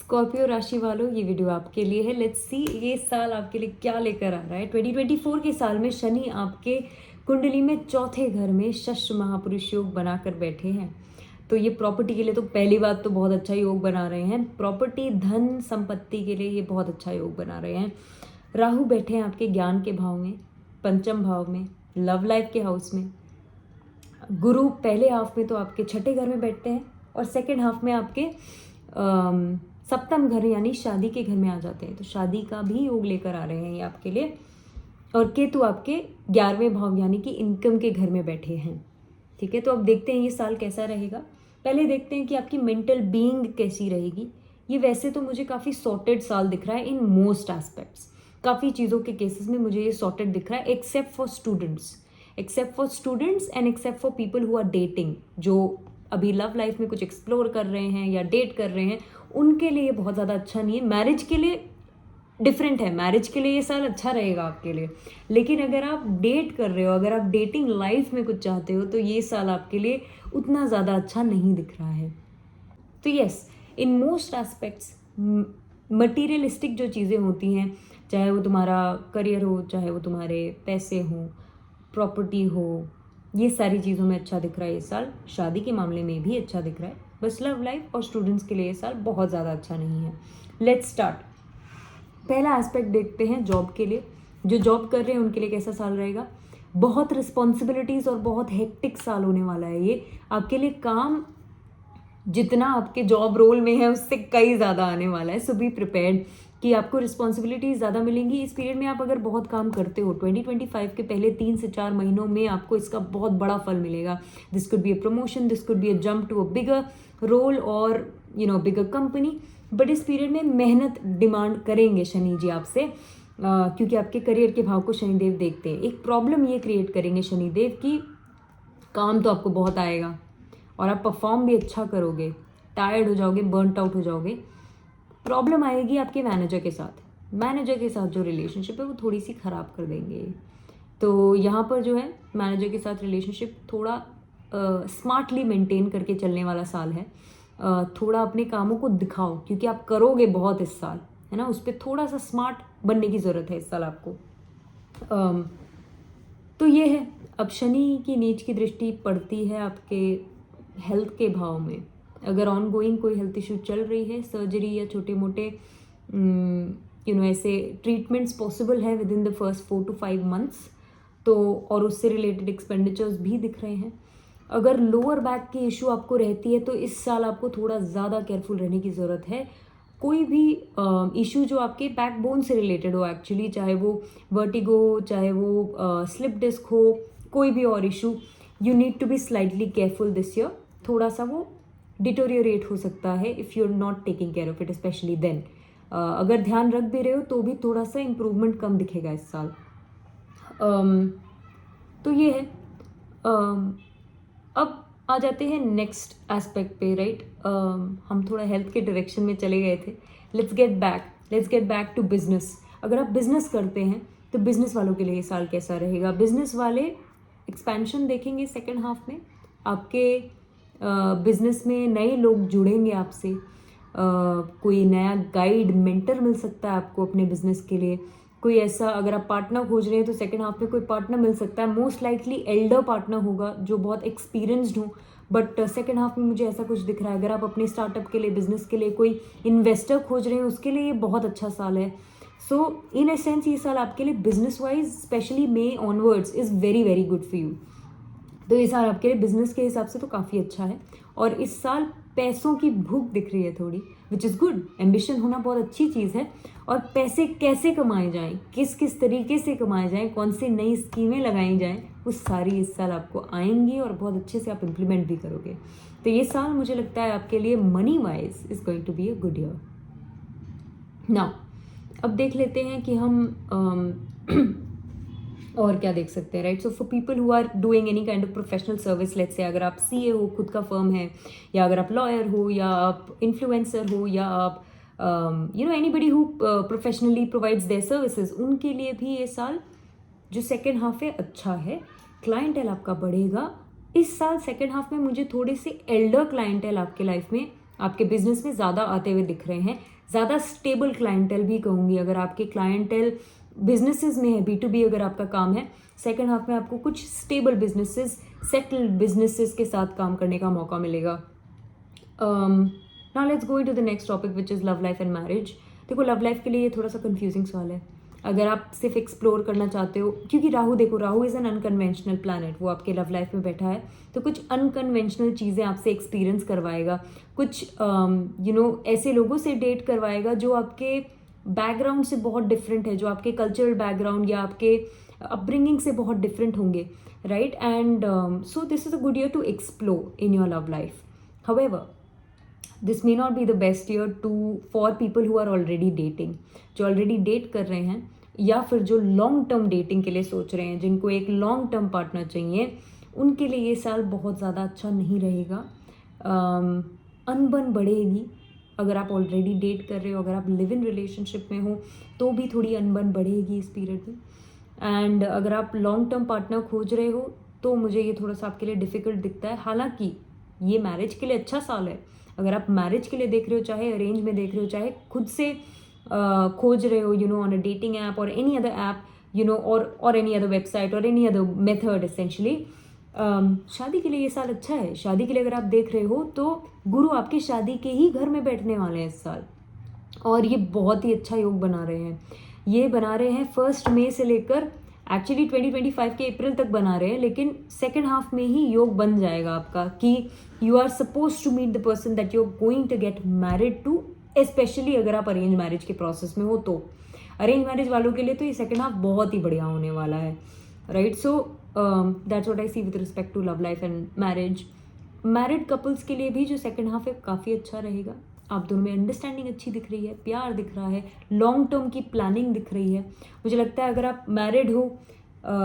Scorpio राशि वालों, ये वीडियो आपके लिए है। लेट्स सी ये साल आपके लिए क्या लेकर आ रहा है। 2024 के साल में शनि आपके कुंडली में चौथे घर में शश महापुरुष योग बनाकर बैठे हैं। तो ये प्रॉपर्टी के लिए तो पहली बात तो बहुत अच्छा योग बना रहे हैं। प्रॉपर्टी धन संपत्ति के लिए ये बहुत अच्छा योग बना रहे हैं। राहु बैठे हैं आपके ज्ञान के भाव में, पंचम भाव में, लव लाइफ के हाउस में। गुरु पहले हाफ में तो आपके छठे घर में बैठते हैं और सेकेंड हाफ में आपके सप्तम घर यानी शादी के घर में आ जाते हैं। तो शादी का भी योग लेकर आ रहे हैं ये आपके लिए। और केतु आपके 11वें भाव यानी कि इनकम के घर में बैठे हैं। ठीक है, तो अब देखते हैं ये साल कैसा रहेगा। पहले देखते हैं कि आपकी मेंटल बीइंग कैसी रहेगी। ये वैसे तो मुझे काफ़ी सॉर्टेड साल दिख रहा है इन मोस्ट एस्पेक्ट्स। काफ़ी चीज़ों के केसेस में मुझे ये सॉर्टेड दिख रहा है except for students and except for people who are dating, जो अभी लव लाइफ में कुछ एक्सप्लोर कर रहे हैं या डेट कर रहे हैं, उनके लिए बहुत ज़्यादा अच्छा नहीं है। मैरिज के लिए डिफरेंट है, मैरिज के लिए ये साल अच्छा रहेगा आपके लिए। लेकिन अगर आप डेट कर रहे हो, अगर आप डेटिंग लाइफ में कुछ चाहते हो, तो ये साल आपके लिए उतना ज़्यादा अच्छा नहीं दिख रहा है। तो yes, in most aspects materialistic जो चीज़ें होती हैं, चाहे वो तुम्हारा करियर हो, चाहे वो तुम्हारे पैसे हों, प्रॉपर्टी हो, ये सारी चीज़ों में अच्छा दिख रहा है ये साल। शादी के मामले में भी अच्छा दिख रहा है। बस लव लाइफ और स्टूडेंट्स के लिए ये साल बहुत ज़्यादा अच्छा नहीं है। Let's start. पहला एस्पेक्ट देखते हैं जॉब के लिए। जो जॉब कर रहे हैं उनके लिए कैसा साल रहेगा। बहुत रिस्पॉन्सिबिलिटीज़ और बहुत हेक्टिक साल होने वाला है ये आपके लिए। काम जितना आपके जॉब रोल में है उससे कई ज़्यादा आने वाला है। सो बी प्रिपेयर्ड कि आपको रिस्पॉन्सिबिलिटीज़ ज़्यादा मिलेंगी इस पीरियड में। आप अगर बहुत काम करते हो 2025 के पहले 3 से 4 महीनों में आपको इसका बहुत बड़ा फल मिलेगा। This could be a promotion, this could be a jump to a bigger role और बिगर कंपनी। बट इस पीरियड में मेहनत डिमांड करेंगे शनि जी आपसे, क्योंकि आपके करियर के भाव को शनिदेव देखते हैं। एक प्रॉब्लम ये क्रिएट करेंगे शनिदेव की काम तो आपको बहुत आएगा और आप परफॉर्म भी अच्छा करोगे, टायर्ड हो जाओगे, बर्नट आउट हो जाओगे। प्रॉब्लम आएगी आपके मैनेजर के साथ जो रिलेशनशिप है वो थोड़ी सी ख़राब कर देंगे। तो यहाँ पर जो है मैनेजर के साथ रिलेशनशिप थोड़ा स्मार्टली मेंटेन करके चलने वाला साल है। थोड़ा अपने कामों को दिखाओ क्योंकि आप करोगे बहुत इस साल, है ना। उस पर थोड़ा सा स्मार्ट बनने की ज़रूरत है इस साल आपको। तो ये है। अब शनि की नीच की दृष्टि पड़ती है आपके हेल्थ के भाव में। अगर ऑन गोइंग कोई हेल्थ इशू चल रही है, सर्जरी या छोटे मोटे ऐसे ट्रीटमेंट्स पॉसिबल है with in the first 4 to 5 months, तो और उससे रिलेटेड एक्सपेंडिचर्स भी दिख रहे हैं। अगर लोअर बैक की इशू आपको रहती है तो इस साल आपको थोड़ा ज़्यादा केयरफुल रहने की ज़रूरत है। कोई भी इशू जो आपके बैकबोन से रिलेटेड हो एक्चुअली, चाहे वो वर्टिगो हो, चाहे वो स्लिप डिस्क हो, कोई भी और issue, you need to be slightly careful this year. थोड़ा सा वो डिटोरियोरेट हो सकता है if you are not taking care of it, especially then. अगर ध्यान रख भी रहे हो तो भी थोड़ा सा इम्प्रूवमेंट कम दिखेगा इस साल। तो ये है। अब आ जाते हैं नेक्स्ट एस्पेक्ट पे, राइट। हम थोड़ा हेल्थ के डायरेक्शन में चले गए थे। Let's get back to business. अगर आप बिजनेस करते हैं तो बिजनेस वालों के लिए ये साल कैसा रहेगा। बिजनेस वाले एक्सपेंशन देखेंगे सेकेंड हाफ में। आपके बिजनेस में नए लोग जुड़ेंगे आपसे। कोई नया गाइड मेंटर मिल सकता है आपको अपने बिजनेस के लिए। कोई ऐसा, अगर आप पार्टनर खोज रहे हैं तो सेकेंड हाफ में कोई पार्टनर मिल सकता है। मोस्ट लाइकली एल्डर पार्टनर होगा जो बहुत एक्सपीरियंस्ड हो। बट सेकेंड हाफ में मुझे ऐसा कुछ दिख रहा है। अगर आप अपने स्टार्टअप के लिए, बिजनेस के लिए कोई इन्वेस्टर खोज रहे हैं, उसके लिए ये बहुत अच्छा साल है। सो इन ए सेंस ये साल आपके लिए business wise specially may onwards is very very good for you. तो ये साल आपके लिए बिजनेस के हिसाब से तो काफ़ी अच्छा है। और इस साल पैसों की भूख दिख रही है थोड़ी, विच इज़ गुड। एम्बिशन होना बहुत अच्छी चीज़ है। और पैसे कैसे कमाए जाएं, किस किस तरीके से कमाए जाएं, कौन सी नई स्कीमें लगाई जाएं, वो सारी इस साल आपको आएंगी और बहुत अच्छे से आप इम्प्लीमेंट भी करोगे। तो ये साल मुझे लगता है आपके लिए money wise is going to be a good year. Now अब देख लेते हैं कि हम और क्या देख सकते हैं, right. So for people who are doing any kind of professional service, let's say अगर आप सीए हो, खुद का फर्म है, या अगर आप लॉयर हो, या आप इन्फ्लुएंसर हो, या आप anybody who professionally provides their services, उनके लिए भी ये साल जो सेकेंड हाफ है अच्छा है। क्लाइंटेल आपका बढ़ेगा इस साल। सेकेंड हाफ में मुझे थोड़े से एल्डर क्लाइंटेल आपके लाइफ में आपके बिजनेस में ज़्यादा आते हुए दिख रहे हैं, ज़्यादा स्टेबल क्लाइंटेल भी कहूँगी। अगर आपके क्लाइंटेल बिजनेसेस में है, B2B अगर आपका काम है, सेकेंड हाफ में आपको कुछ स्टेबल बिजनेसेस, सेटल्ड बिजनेसेस के साथ काम करने का मौका मिलेगा। Now let's go into the next topic which is love life and marriage. देखो, लव लाइफ के लिए ये थोड़ा सा कंफ्यूजिंग सवाल है। अगर आप सिर्फ एक्सप्लोर करना चाहते हो, क्योंकि राहु, देखो Rahu is an unconventional planet, वो आपके लव लाइफ में बैठा है, तो कुछ अनकन्वेंशनल चीज़ें आपसे एक्सपीरियंस करवाएगा, कुछ ऐसे लोगों से डेट करवाएगा जो आपके बैकग्राउंड से बहुत डिफरेंट है, जो आपके कल्चरल बैकग्राउंड या आपके अपब्रिंगिंग से बहुत डिफरेंट होंगे, right? And so this is a good year to explore in your love life. However, this may not be the best year for people who are already dating, जो already date कर रहे हैं या फिर जो long term dating के लिए सोच रहे हैं, जिनको एक लॉन्ग टर्म पार्टनर चाहिए, उनके लिए ये साल बहुत ज़्यादा अच्छा नहीं रहेगा। अनबन बढ़ेगी। अगर आप ऑलरेडी डेट कर रहे हो, अगर आप लिव इन रिलेशनशिप में हो, तो भी थोड़ी अनबन बढ़ेगी इस पीरियड में। एंड अगर आप लॉन्ग टर्म पार्टनर खोज रहे हो, तो मुझे ये थोड़ा सा आपके लिए डिफ़िकल्ट दिखता है। हालांकि ये मैरिज के लिए अच्छा साल है। अगर आप मैरिज के लिए देख रहे हो, चाहे अरेंज में देख रहे हो, चाहे खुद से खोज रहे हो, ऑन अ डेटिंग ऐप और एनी अदर ऐप, और एनी अदर वेबसाइट और एनी अदर मेथड एसेंशली, शादी के लिए ये साल अच्छा है। शादी के लिए अगर आप देख रहे हो, तो गुरु आपकी शादी के ही घर में बैठने वाले हैं इस साल, और ये बहुत ही अच्छा योग बना रहे हैं। ये बना रहे हैं 1 मई से लेकर एक्चुअली 2025 के अप्रैल तक बना रहे हैं, लेकिन सेकेंड हाफ में ही योग बन जाएगा आपका कि you are supposed to meet the person that you are going to get married to, especially अगर आप अरेंज मैरिज के प्रोसेस में हो तो। अरेंज मैरिज वालों के लिए तो ये सेकेंड हाफ बहुत ही बढ़िया होने वाला है, right? So that's what I see with respect to love life and marriage. Married couples के लिए भी जो सेकेंड हाफ है काफ़ी अच्छा रहेगा। आप दोनों में अंडरस्टैंडिंग अच्छी दिख रही है, प्यार दिख रहा है, लॉन्ग टर्म की प्लानिंग दिख रही है। मुझे लगता है अगर आप मैरिड हो,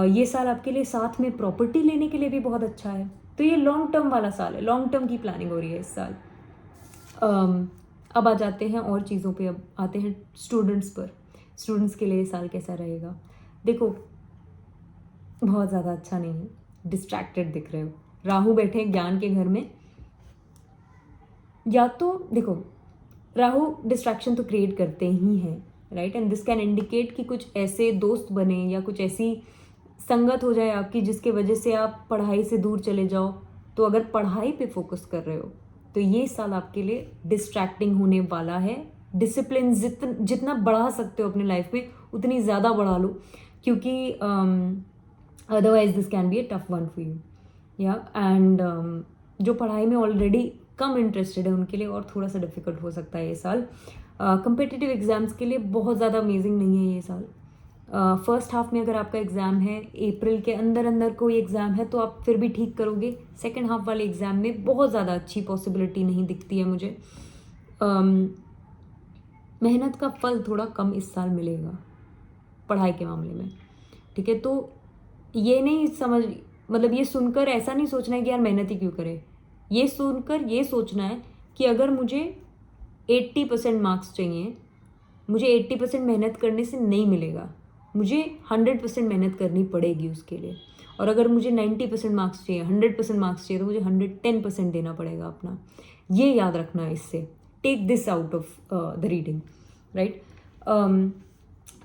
ये साल आपके लिए साथ में प्रॉपर्टी लेने के लिए भी बहुत अच्छा है। तो ये लॉन्ग टर्म वाला साल है, लॉन्ग टर्म की प्लानिंग हो रही है इस साल। अब आ जाते हैं और चीज़ों पे। अब आते हैं स्टूडेंट्स पर। स्टूडेंट्स के लिए ये साल कैसा रहेगा? देखो, बहुत ज़्यादा अच्छा नहीं है। डिस्ट्रैक्टेड दिख रहे हो। राहु बैठे हैं ज्ञान के घर में। या तो देखो, राहु डिस्ट्रैक्शन तो क्रिएट करते ही हैं, right? And this can indicate कि कुछ ऐसे दोस्त बने या कुछ ऐसी संगत हो जाए आपकी जिसके वजह से आप पढ़ाई से दूर चले जाओ। तो अगर पढ़ाई पे फोकस कर रहे हो, तो ये साल आपके लिए डिस्ट्रैक्टिंग होने वाला है। डिसिप्लिन जितना बढ़ा सकते हो अपने लाइफ में, उतनी ज़्यादा बढ़ा लो, क्योंकि otherwise this can be a tough one for you. या एंड जो पढ़ाई में ऑलरेडी कम इंटरेस्टेड है, उनके लिए और थोड़ा सा डिफिकल्ट हो सकता है ये साल। कंपिटिटिव एग्जाम्स के लिए बहुत ज़्यादा अमेजिंग नहीं है ये साल। फर्स्ट हाफ में अगर आपका एग्ज़ाम है, अप्रैल के अंदर अंदर कोई एग्ज़ाम है, तो आप फिर भी ठीक करोगे। सेकेंड हाफ वाले एग्ज़ाम में बहुत ज़्यादा अच्छी पॉसिबिलिटी नहीं दिखती है मुझे। मेहनत का फल थोड़ा कम इस साल मिलेगा पढ़ाई के मामले में, ठीक है? तो ये नहीं मतलब ये सुनकर ऐसा नहीं सोचना है कि यार मेहनत ही क्यों करे। ये सुनकर ये सोचना है कि अगर मुझे 80% मार्क्स चाहिए, मुझे 80% मेहनत करने से नहीं मिलेगा, मुझे 100% मेहनत करनी पड़ेगी उसके लिए। और अगर मुझे 90% मार्क्स चाहिए, 100% मार्क्स चाहिए, तो मुझे 110% देना पड़ेगा अपना। ये याद रखना है इससे। Take this out of the reading, right?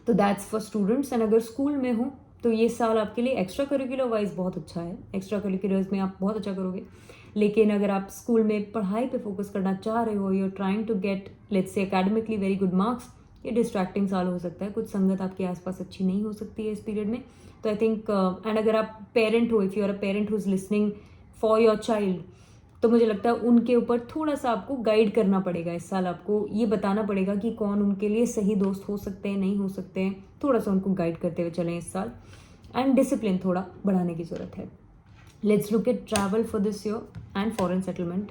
तो दैट्स फॉर स्टूडेंट्स। एंड अगर स्कूल में हो, तो ये साल आपके लिए एक्स्ट्रा करिकुलर वाइज बहुत अच्छा है। एक्स्ट्रा करिकुलर्स में आप बहुत अच्छा करोगे। लेकिन अगर आप स्कूल में पढ़ाई पे फोकस करना चाह रहे हो, you are trying to get let's say academically very good marks, ये डिस्ट्रैक्टिंग साल हो सकता है। कुछ संगत आपके आसपास अच्छी नहीं हो सकती है इस पीरियड में। तो आई थिंक एंड अगर आप पेरेंट हो, if you are a parent who is listening for your child, तो मुझे लगता है उनके ऊपर थोड़ा सा आपको गाइड करना पड़ेगा इस साल। आपको ये बताना पड़ेगा कि कौन उनके लिए सही दोस्त हो सकते हैं, नहीं हो सकते हैं। थोड़ा सा उनको गाइड करते हुए चलें इस साल। एंड डिसिप्लिन थोड़ा बढ़ाने की ज़रूरत है। Let's look at travel for this year and foreign settlement.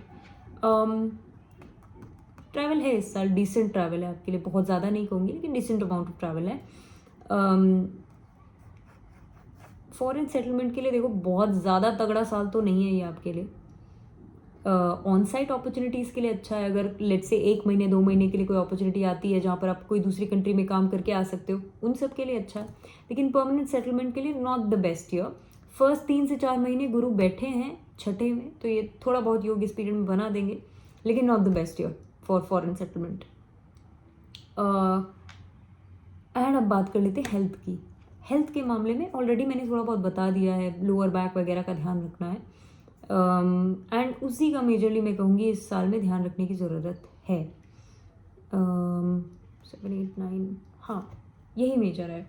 Travel है इस साल, डिसेंट ट्रैवल है आपके लिए। बहुत ज़्यादा नहीं कहूँगी, लेकिन डिसेंट अमाउंट ऑफ ट्रैवल है। फॉरेन सेटलमेंट के लिए देखो, बहुत ज़्यादा तगड़ा साल तो नहीं है ये आपके लिए। ऑन साइट अपॉर्चुनिटीज़ के लिए अच्छा है। अगर लेट्स से 1 महीने 2 महीने के लिए कोई अपॉर्चुनिटी आती है जहाँ पर आप कोई दूसरी कंट्री में काम करके आ सकते हो, उन सब के लिए अच्छा है। लेकिन परमानेंट सेटलमेंट के लिए not the best year. First 3 से 4 महीने गुरु बैठे हैं 6ठे में, तो ये थोड़ा बहुत योग इस पीरियड में बना देंगे। लेकिन not the best year for foreign settlement. And अब बात कर लेते हैं हेल्थ की। हेल्थ के मामले में ऑलरेडी मैंने थोड़ा बहुत बता दिया है, लोअर बैक वगैरह का ध्यान रखना है। एंड उसी का मेजरली मैं कहूँगी इस साल में ध्यान रखने की ज़रूरत है। 7, 8, 9, हाँ यही मेजर है।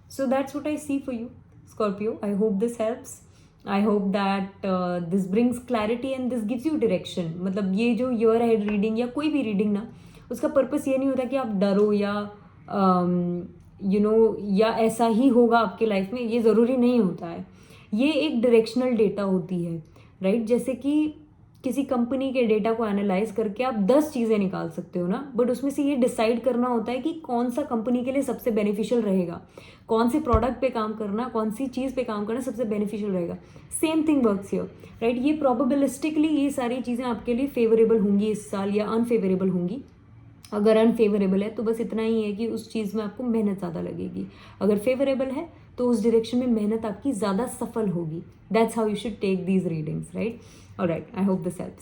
So that's what I see for you Scorpio. I hope this helps, I hope that this brings clarity and this gives you direction. मतलब ये जो ईयर हेड रीडिंग या कोई भी रीडिंग ना, उसका पर्पस ये नहीं होता कि आप डरो या या ऐसा ही होगा आपके लाइफ में, ये ज़रूरी नहीं होता है। ये एक डायरेक्शनल डेटा होती है, राइट? जैसे कि किसी कंपनी के डेटा को एनालाइज करके आप 10 चीज़ें निकाल सकते हो ना, बट उसमें से ये डिसाइड करना होता है कि कौन सा कंपनी के लिए सबसे बेनिफिशियल रहेगा, कौन से प्रोडक्ट पे काम करना, कौन सी चीज़ पे काम करना सबसे बेनिफिशियल रहेगा। Same thing works here, right? ये प्रोबेबिलिस्टिकली ये सारी चीज़ें आपके लिए फेवरेबल होंगी इस साल या अनफेवरेबल होंगी। अगर अनफेवरेबल है तो बस इतना ही है कि उस चीज़ में आपको मेहनत ज़्यादा लगेगी। अगर फेवरेबल है तो उस डायरेक्शन में मेहनत आपकी ज़्यादा सफल होगी। That's how you should take these readings, right? Alright, I hope this helps.